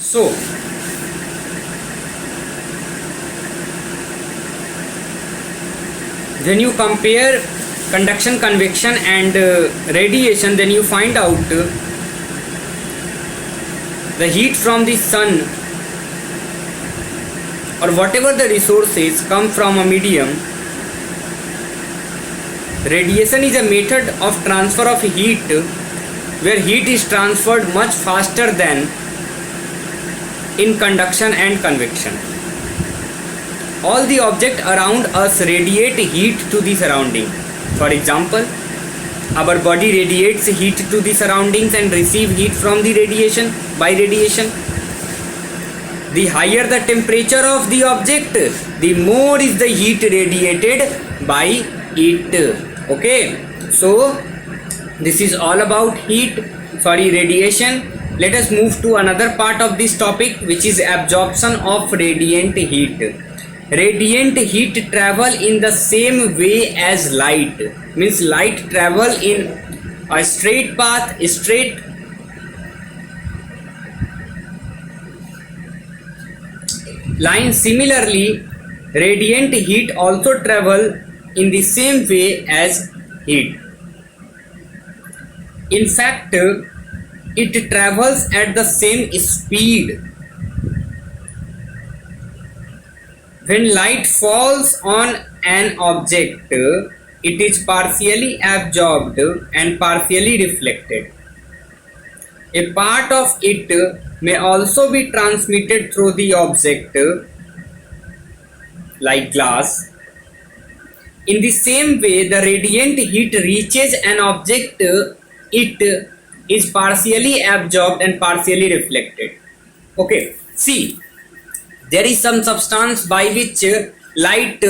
So when you compare conduction, convection and radiation, then you find out the heat from the sun or whatever the resources come from a medium. Radiation is a method of transfer of heat where heat is transferred much faster than in conduction and convection. All the objects around us radiate heat to the surrounding. For example, our body radiates heat to the surroundings and receive heat from the radiation by radiation. The higher the temperature of the object, the more is the heat radiated by it. Okay, so this is all about radiation. Let us move to another part of this topic, which is absorption of radiant heat. Radiant heat travel in the same way as light, means light travel in a straight path, straight line. Similarly, radiant heat also travel in the same way as heat. In fact, it travels at the same speed. When light falls on an object, it is partially absorbed and partially reflected. A part of it may also be transmitted through the object, like glass. In the same way, the radiant heat reaches an object, it is partially absorbed and partially reflected. Okay, see, there is some substance by which light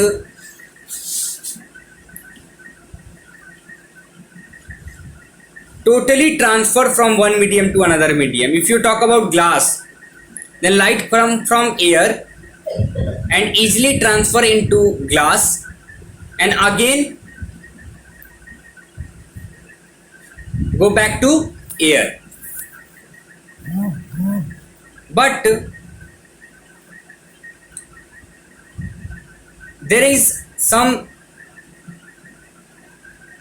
totally transfer from one medium to another medium. If you talk about glass, then light from air and easily transfer into glass and again go back to air. But there is some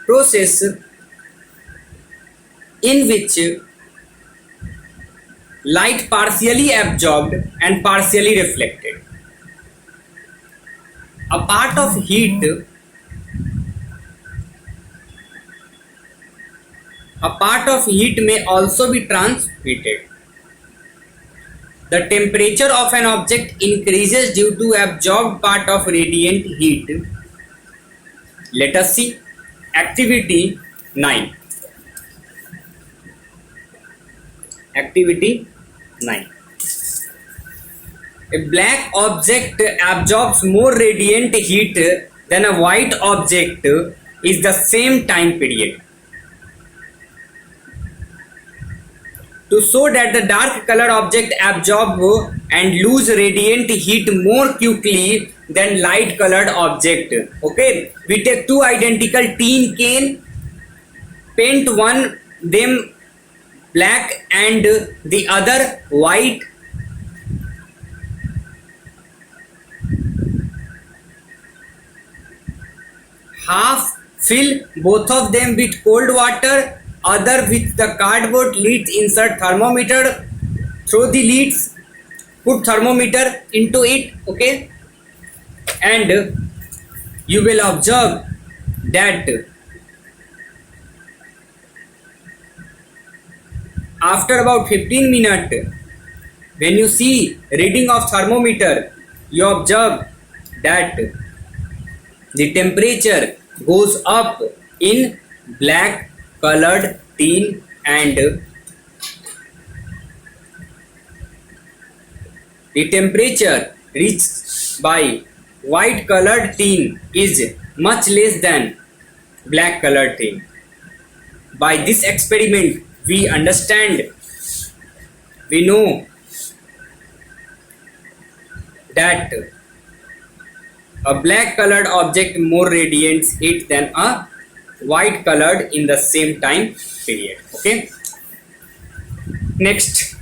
process in which light partially absorbed and partially reflected. A part of heat may also be transmitted. The temperature of an object increases due to absorbed part of radiant heat. Let us see activity 9. Activity 9. A black object absorbs more radiant heat than a white object is the same time period. To show that the dark colored object absorb and lose radiant heat more quickly than light colored object. Okay, we take two identical tin can, paint one them black and the other white. Half fill both of them with cold water, other with the cardboard leads. Insert thermometer through the leads, put thermometer into it. Okay, and you will observe that after about 15 minutes, when you see reading of thermometer, you observe that the temperature goes up in black colored tin and the temperature reached by white colored tin is much less than black colored tin. By this experiment, we know that a black colored object more radiates heat than a white colored in the same time period. Okay, next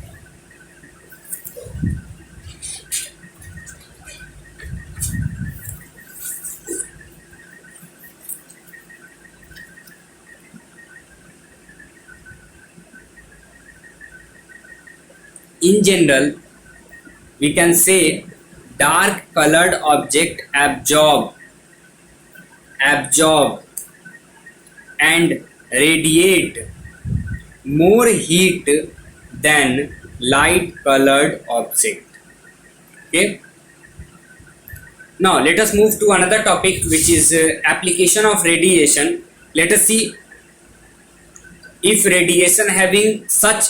In general, we can say dark colored object absorb and radiate more heat than light colored object. Okay, now let us move to another topic, which is application of radiation. Let us see if radiation having such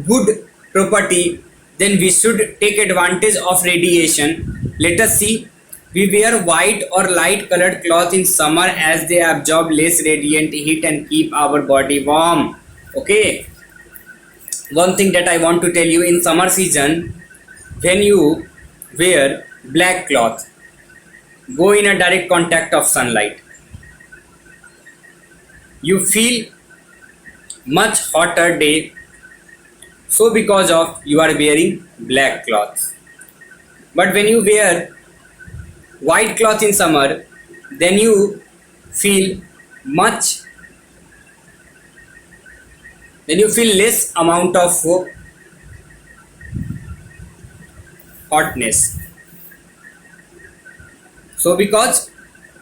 good property, then we should take advantage of radiation. Let us see. We wear white or light colored cloth in summer as they absorb less radiant heat and keep our body warm. Okay, one thing that I want to tell you, in summer season, when you wear black cloth, go in a direct contact of sunlight, you feel much hotter day, so because of you are wearing black cloth. But when you wear white cloth in summer, then you feel much, then you feel less amount of hotness. So because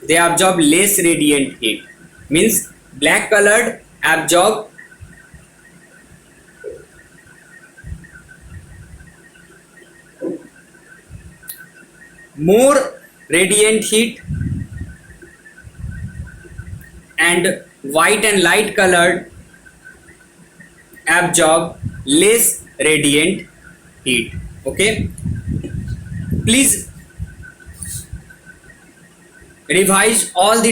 they absorb less radiant heat, means black colored absorb more radiant heat, and white and light colored absorb less radiant heat. Okay, please revise all the